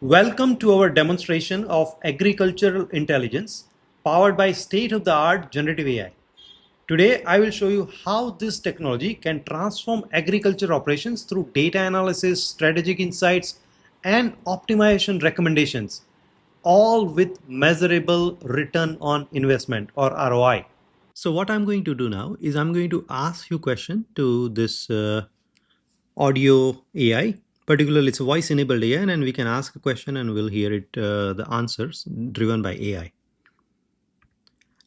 Welcome to our demonstration of agricultural intelligence powered by state-of-the-art generative AI. Today, I will show you how this technology can transform agriculture operations through data analysis, strategic insights, and optimization recommendations, all with measurable return on investment or ROI. So what I'm going to do now is I'm going to ask you a question to this audio AI. Particularly, it's a voice enabled AI, and we can ask a question and we'll hear it, the answers driven by AI.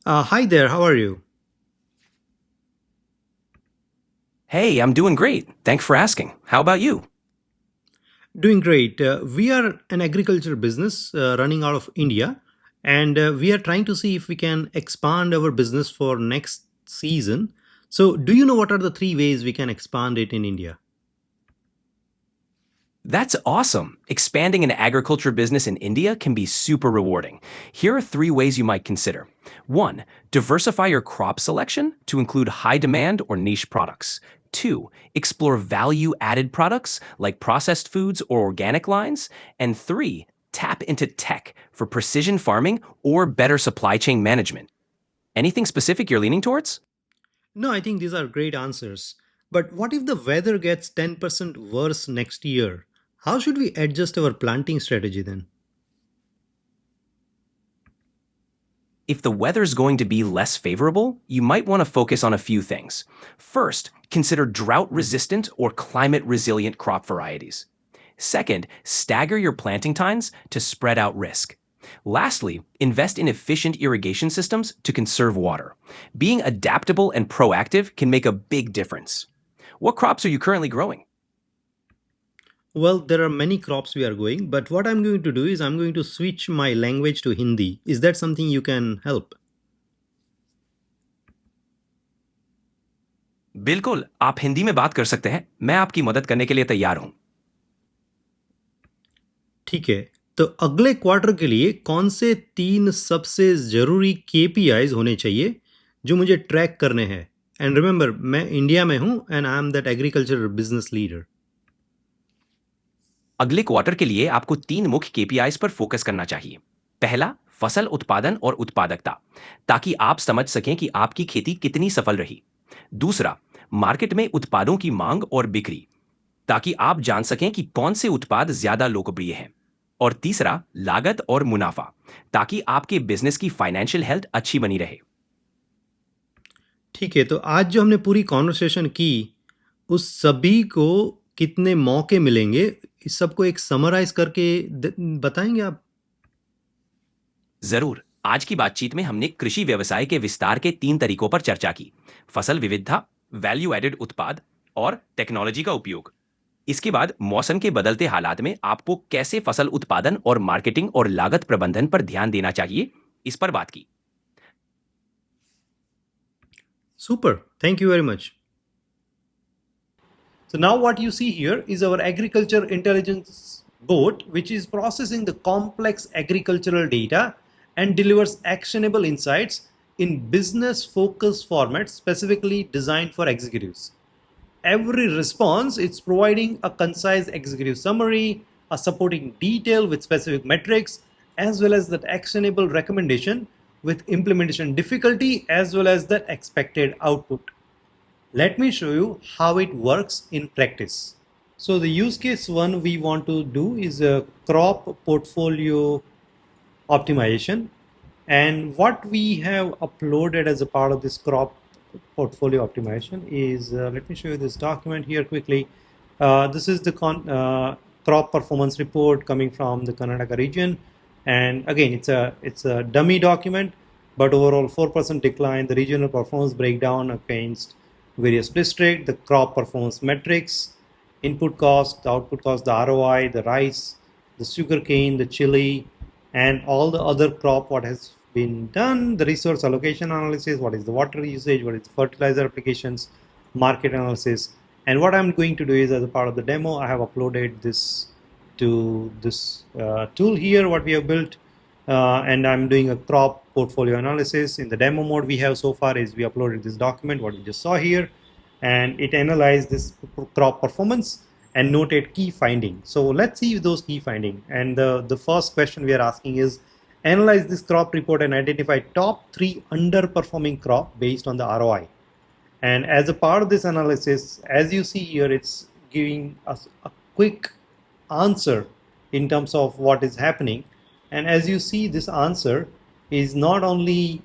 Hi there, how are you? Hey, I'm doing great. Thanks for asking. How about you? Doing great. We are an agriculture business running out of India, and we are trying to see if we can expand our business for next season. So, do you know what are the three ways we can expand it in India? That's awesome. Expanding an agriculture business in India can be super rewarding. Here are 3 ways you might consider. 1. Diversify your crop selection to include high demand or niche products. 2. Explore value-added products like processed foods or organic lines. And 3. Tap into tech for precision farming or better supply chain management. Anything specific you're leaning towards? No, I think these are great answers. But what if the weather gets 10% worse next year? How should we adjust our planting strategy then? If the weather's going to be less favorable, you might want to focus on a few things. First, consider drought-resistant or climate-resilient crop varieties. Second, stagger your planting times to spread out risk. Lastly, invest in efficient irrigation systems to conserve water. Being adaptable and proactive can make a big difference. What crops are you currently growing? Well, there are many crops we are going, but what I'm going to do is I'm going to switch my language to Hindi. Is that something you can help? बिल्कुल, आप हिंदी में बात कर सकते हैं। मैं आपकी मदद करने के लिए तैयार हूं। ठीक है, तो अगले क्वार्टर के लिए कौन से 3 सबसे ज़रूरी KPIs होने चाहिए जो मुझे ट्रैक करने हैं? एंड रिमेंबर, मैं इंडिया में हूँ and I am that agriculture business leader. अगले क्वार्टर के लिए आपको 3 मुख्य केपीआईज पर फोकस करना चाहिए। पहला, फसल उत्पादन और उत्पादकता, ताकि आप समझ सकें कि आपकी खेती कितनी सफल रही। दूसरा, मार्केट में उत्पादों की मांग और बिक्री, ताकि आप जान सकें कि कौन से उत्पाद ज्यादा लोकप्रिय हैं। और तीसरा, लागत और मुनाफा, ताकि आपके बिजनेस की फाइनेंशियल हेल्थ अच्छी बनी रहे। ठीक है, तो आज जो हमने पूरी कॉन्वर्सेशन की, उस सभी को कितने मौके मिलेंगे, इस सबको एक समराइज करके बताएंगे आप? जरूर। आज की बातचीत में हमने कृषि व्यवसाय के विस्तार के 3 तरीकों पर चर्चा की: फसल विविधता, वैल्यू एडेड उत्पाद और टेक्नोलॉजी का उपयोग। इसके बाद मौसम के बदलते हालात में आपको कैसे फसल उत्पादन और मार्केटिंग और लागत प्रबंधन पर ध्यान देना चाहिए, इस पर बात की। Super, thank you very much. So now what you see here is our agriculture intelligence board, which is processing the complex agricultural data and delivers actionable insights in business focused formats specifically designed for executives. Every response, it's providing a concise executive summary, a supporting detail with specific metrics, as well as that actionable recommendation with implementation difficulty as well as the expected output. Let me show you how it works in practice. So the use case one we want to do is a crop portfolio optimization. And what we have uploaded as a part of this crop portfolio optimization is, let me show you this document here quickly. This is the crop performance report coming from the Karnataka region. And again, it's a dummy document, but overall 4% decline, the regional performance breakdown against various districts, the crop performance metrics, input cost, the output cost, the ROI, the rice, the sugarcane, the chili, and all the other crop what has been done, the resource allocation analysis, what is the water usage, what is the fertilizer applications, market analysis. And what I'm going to do is, as a part of the demo, I have uploaded this to this tool here, what we have built, and I'm doing a crop portfolio analysis. In the demo mode we have so far is we uploaded this document, what we just saw here, and it analyzed this crop performance and noted key finding. So let's see those key finding. And the first question we are asking is, analyze this crop report and identify top 3 underperforming crop based on the ROI. And as a part of this analysis, as you see here, it's giving us a quick answer in terms of what is happening. And as you see, this answer is not only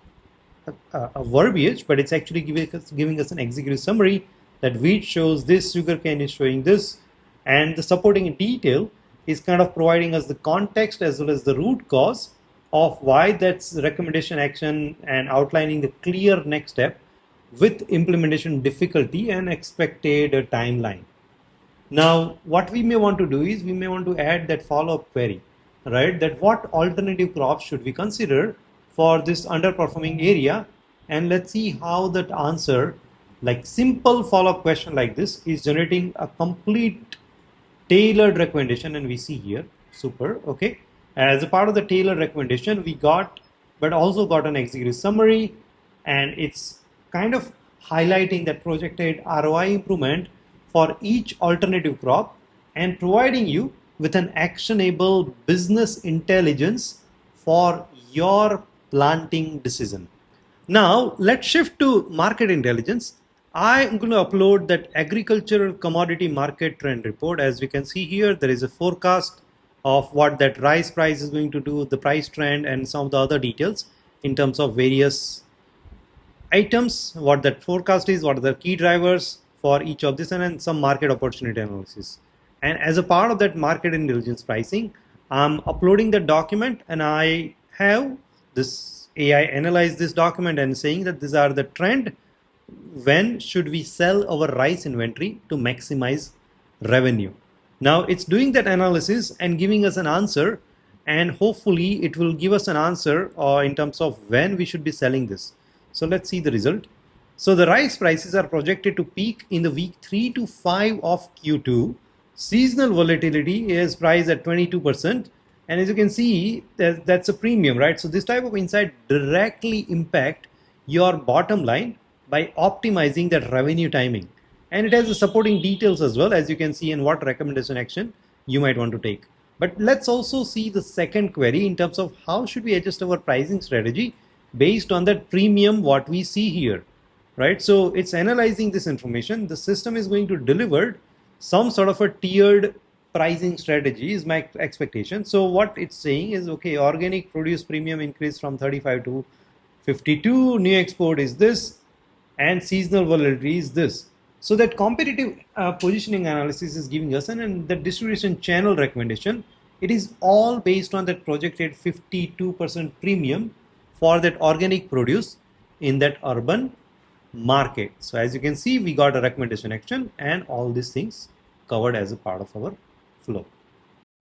a verbiage, but it's actually giving us an executive summary that wheat shows this, sugarcane is showing this, and the supporting detail is kind of providing us the context as well as the root cause of why that's recommendation action and outlining the clear next step with implementation difficulty and expected timeline. Now, what we may want to do is we may want to add that follow-up query, right? That what alternative crops should we consider for this underperforming area? And let's see how that answer, like simple follow-up question like this, is generating a complete tailored recommendation. And we see here, super, okay. As a part of the tailored recommendation, we got, but also got an executive summary, and it's kind of highlighting that projected ROI improvement for each alternative crop and providing you with an actionable business intelligence for your planting decision. Now let's shift to market intelligence. I'm going to upload that agricultural commodity market trend report. As we can see here, there is a forecast of what that rice price is going to do, the price trend, and some of the other details in terms of various items, what that forecast is, what are the key drivers for each of this, and then some market opportunity analysis. And as a part of that market intelligence pricing, I'm uploading the document, and I have this AI analyze this document and saying that these are the trend. When should we sell our rice inventory to maximize revenue? Now it's doing that analysis and giving us an answer, and hopefully it will give us an answer in terms of when we should be selling this. So let's see the result. So the rice prices are projected to peak in the week 3 to 5 of Q2. Seasonal volatility is priced at 22%. And as you can see, that's a premium, right? So this type of insight directly impact your bottom line by optimizing that revenue timing. And it has the supporting details as well, as you can see, and what recommendation action you might want to take. But let's also see the second query in terms of how should we adjust our pricing strategy based on that premium what we see here, right? So it's analyzing this information. The system is going to deliver some sort of a tiered pricing strategy is my expectation. So what it's saying is, okay, organic produce premium increase from 35 to 52, new export is this, and seasonal volatility is this. So that competitive positioning analysis is giving us, and the distribution channel recommendation, it is all based on that projected 52% premium for that organic produce in that urban market. So as you can see, we got a recommendation action and all these things covered as a part of our flow.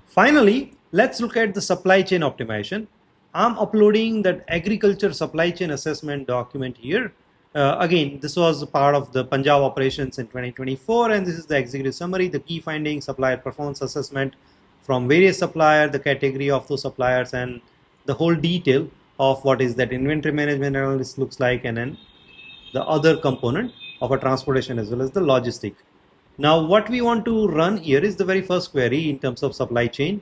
Finally, let's look at the supply chain optimization. I'm uploading that agriculture supply chain assessment document here. Again, this was a part of the Punjab operations in 2024, and this is the executive summary, the key findings, supplier performance assessment from various suppliers, the category of those suppliers, and the whole detail of what is that inventory management analysis looks like, and then the other component of a transportation as well as the logistic. Now what we want to run here is the very first query in terms of supply chain.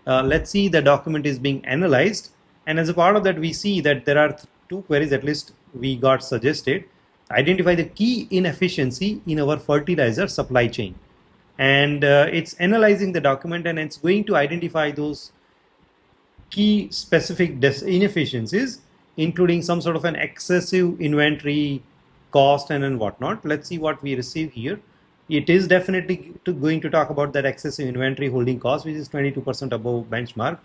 Let's see, the document is being analyzed, and as a part of that we see that there are two queries at least we got suggested. Identify the key inefficiency in our fertilizer supply chain, and it's analyzing the document and it's going to identify those key specific inefficiencies, including some sort of an excessive inventory cost and whatnot. Let's see what we receive here. It is definitely going to talk about that excessive inventory holding cost, which is 22% above benchmark,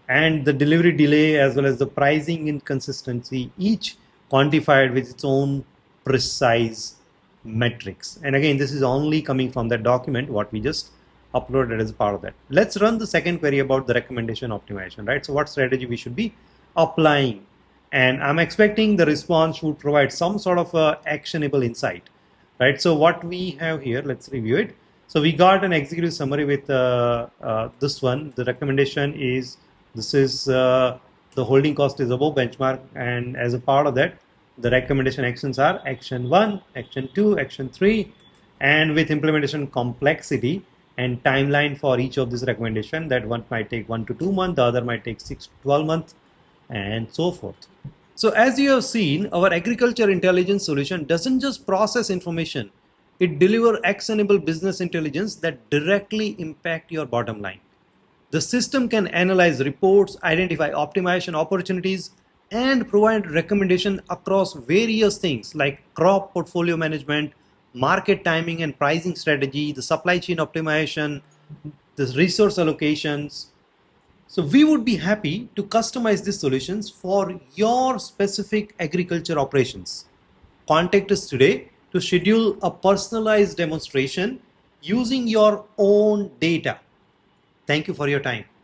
and the delivery delay as well as the pricing inconsistency, each quantified with its own precise metrics. And again, this is only coming from that document what we just uploaded as part of that. Let's run the second query about the recommendation optimization, right? So what strategy we should be applying, and I'm expecting the response would provide some sort of a actionable insight, right? So what we have here, let's review it. So we got an executive summary with this one. The recommendation is, this is the holding cost is above benchmark, and as a part of that, the recommendation actions are action 1, action 2, action 3, and with implementation complexity, and timeline for each of these recommendation, that one might take 1 to 2 months, the other might take 6 to 12 months, and so forth. So as you have seen, our agriculture intelligence solution doesn't just process information, it delivers actionable business intelligence that directly impact your bottom line. The system can analyze reports, identify optimization opportunities, and provide recommendation across various things like crop portfolio management, market timing and pricing strategy, the supply chain optimization, the resource allocations. So we would be happy to customize these solutions for your specific agriculture operations. Contact us today to schedule a personalized demonstration using your own data. Thank you for your time.